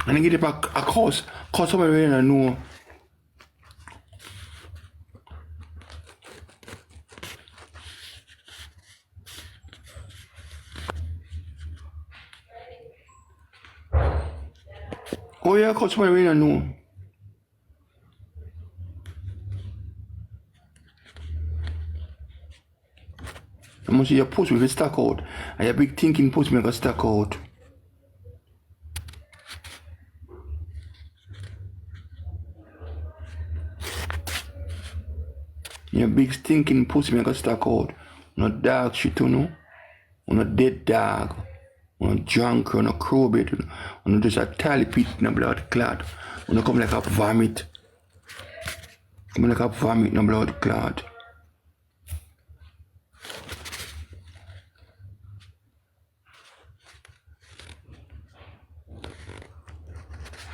And I get it back a cause somebody I know. Oh yeah, cause somebody I know. I must see your post with a stack out. And your big thinking post make a stack out. Your big stinking pussy make a stack out. No dog shit, you know. No dead dog. No junk, no crowbait, no just a tally pit, no blood clot. No come like a vomit. Come like a vomit, no blood clot.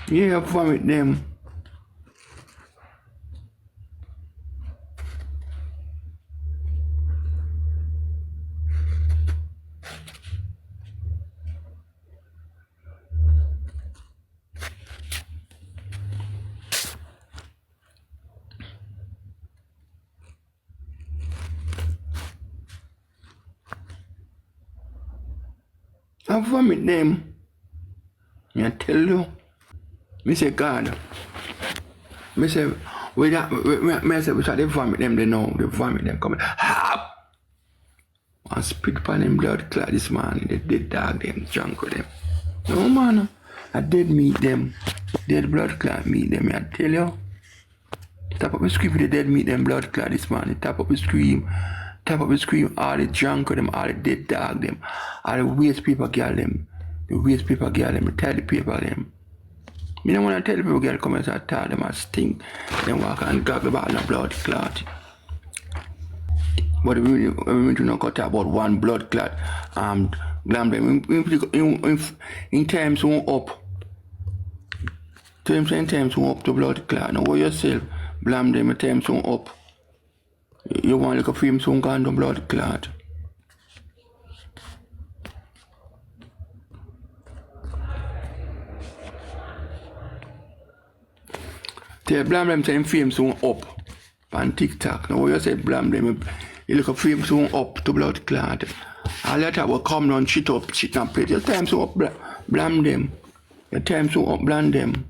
Yeah, vomit them. I vomit them. I tell you. Me say God. Me say we say we try to vomit them they know. They vomit them coming. Ha! And spit upon them blood clot this man. They dead dog them, junk with them. No man. I dead meat them. Dead blood clot meat them, I tell you. Tap up the scream with the dead meat them blood clot this man. Tap up the scream. Tap up the scream. All the junk with them, all the dead dog them. All the waste paper girl them. The waste paper girl them, the tidy paper them. Me don't want to tell people girl come and tell them I stink. Then walk and gag about the blood clot. But we do not cut about one blood clot. Blamdem in times one up. Times one up to blood clot. Now what yourself, Blamdem in times one up. You want like a film soon gone to blood clot. Tell Blamdem say film soon up on TikTok. Now what you say Blamdem you look a film soon up to blood clot. All that will come down shit up, shit and plate. Your time soon up Blamdem. Your time soon up Blamdem.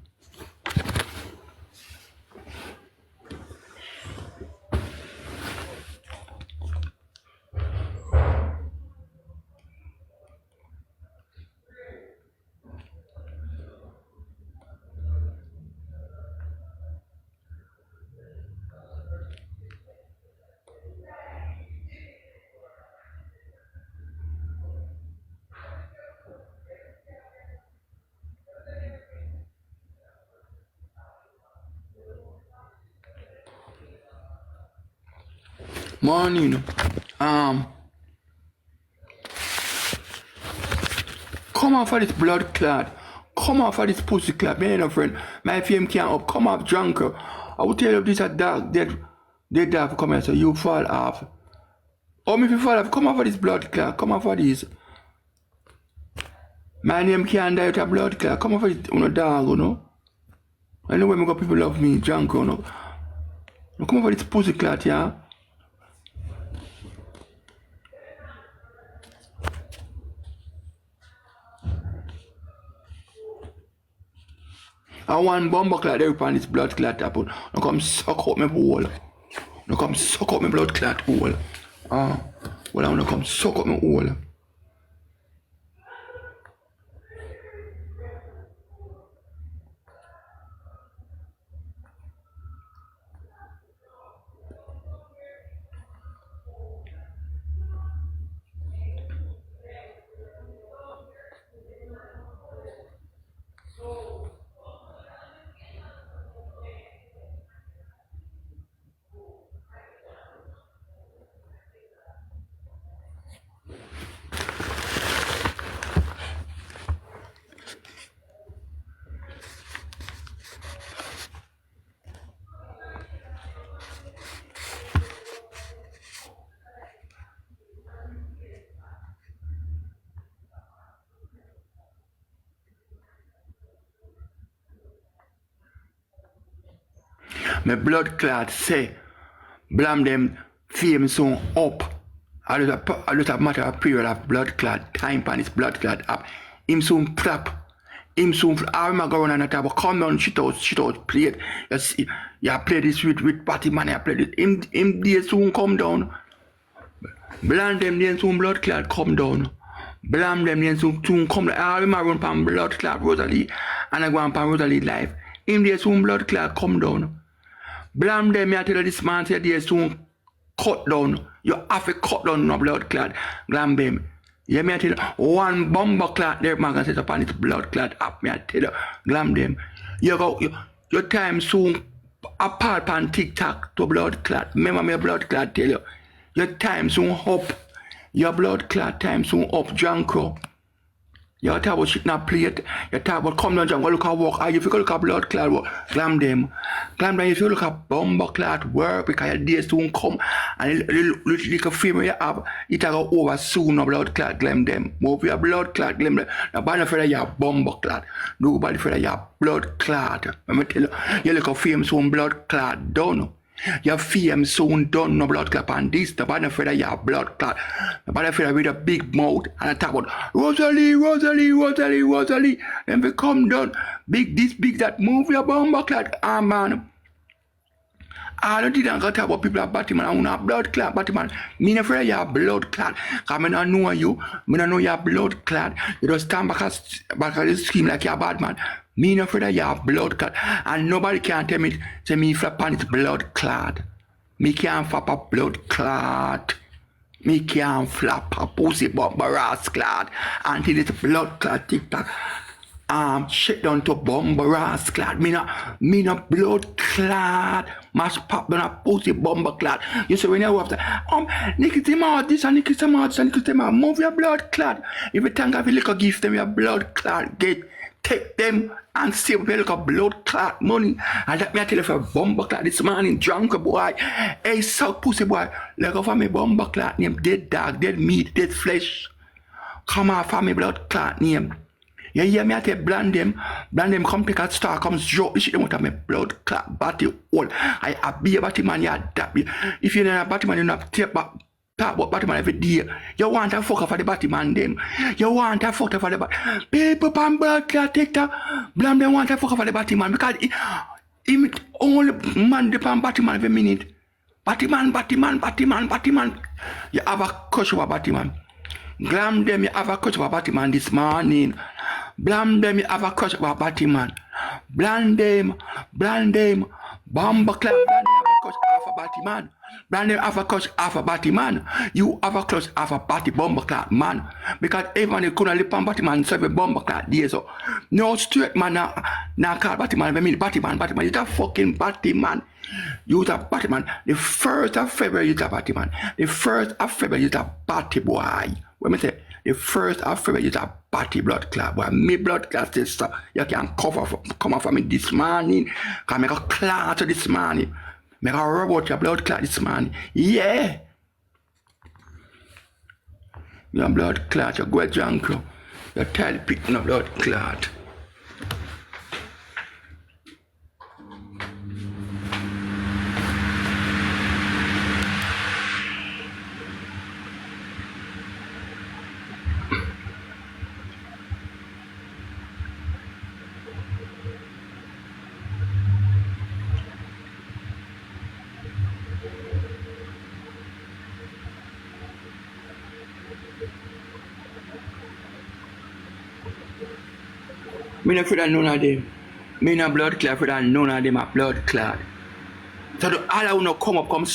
Morning. Come off of this blood clot. Come off of this pussy clot. Man, no friend. My fame can't up. Come off, drunker. I will tell you if this a dog dead dog come here so you fall off. Or if you fall off, come off of this blood clot. Come off of this. My name can't die with a blood clot. Come off of this, you know, dog, you know. I know when people love me, drunk, you know. Come off of this pussy clot, yeah. I want bumbo clot there upon this blood clot happen. Now come suck up my hole. Now come suck up my blood clot hole. Well I wanna come suck up my hole. My blood clot say, Blamdem fame soon up. I just a matter of period of blood clot, time pan his blood clot up. Him soon flap. Him soon flap. I remember going on a table, come down, shit out, play it. You see, you play this with party man, you play this. Him day soon come down. Blamdem then soon blood clot come down. Blamdem then soon come down. I remember run pan blood clot Rosalie, and I go on pan Rosalie life. Him day soon blood clot come down. Blamdem, I tell you this man say day soon cut down. You have to cut down no blood clot. Blamdem. Yeah, me I tell you, one bomber clot there, man, can set upon its blood clot up. Me I tell you, Blamdem. Your time soon apart on TikTok to blood clot. Remember me blood clot tell you. Your time soon up. Your blood clot time soon up, Janko. You talk about shit not plate. You talk about come down, Janko, look at work. If you look at blood clot work, Blamdem. Blamdem, if you look at bomber clot work, because your day soon come, and little fear you have, it will go over soon, no blood clot, Blamdem. Move your blood clot, Blamdem. Nobody for you have bomber clot. Nobody for you have blood clot. Let me tell you, you look at fame soon, blood clot done. Your fame soon done, no blood clot, and this, nobody for you have blood clot. Nobody for you with a big mouth, and I talk about Rosalie. Then we come down, big this, big that, move your bomber clot, man. I don't think I got talk about people at Batman. I want a blood clot, Batman. Me not afraid you have blood clot. Because I don't know you. I don't know you have blood clot. You just stand back at the scheme like you're a bad man. Me not afraid you have blood clot. And nobody can tell me, say me flap on it's blood clot. Me can't flap a blood clot. Me can't flap a pussy bumper ass clot until it's blood clot TikTok. Shit down to bomber ass clot. Me not blood clot. Mash pop down a pussy bomber clot. You say when you have to, Nicky Timot this and Nicky Timot this and Nicky Timot, move your blood clot. If you think of a little gift them your blood clot, take them and save your little blood clot money. And let me tell you for bomber clot this morning, drunk boy. Hey, suck pussy boy. Look over me bomber clot name, dead dog, dead meat, dead flesh. Come off of me blood clot name. You hear me? I tell Blamdem come take a star, come drop the shit out of my blood clot body hole. I be a Batman, you adapt. If you're not a Batman, you're not talk about Batman every day. You want to fuck for the Batman them. You want to fuck for the Batman. People on blood clot TikTok, Blamdem want to fuck for the Batman because he only man depend Batman every minute. Batman. You have a crush over Batman. Blamdem, you have a crush over Batman this morning. Blamdem, you have a crush about Batman. Blamdem, bomber clap. Blamdem have a crush off a Batman. Blamdem have a crush off a Batman. You have a crush off a Batty bomber clap, man. Because everyone you couldn't live on Batman so a bomber clap there. So no straight man now call Batman. I mean Batman. You're a fucking Batman. You're a Batman. The 1st of February you're a Batman. The 1st of February you're a Batty boy. What me say? The 1st of February is a party blood clot. But me blood clot is so you can come off for me this morning. Can make a clot this morning. Make a rub out your blood clot this morning. Yeah. Your blood clot, you go drunk. You're tired picking up blood clot. Me not afraid of none of them. Me not blood clot, afraid of none of them are blood clot. So all I want to come up, come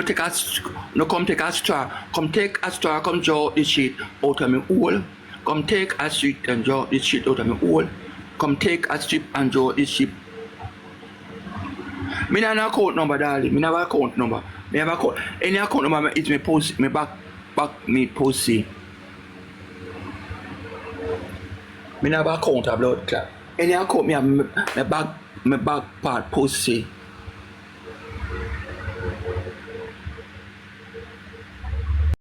take a straw, come draw the shit out of me hole. Come take a strip and draw the shit out of me hole. Come take a strip and draw the shit. Me not have account number, darling. Me never account number. Me have account. Any account number is me post, me back me pussy. Me never account a blood clot. Any account me have me back part pussy.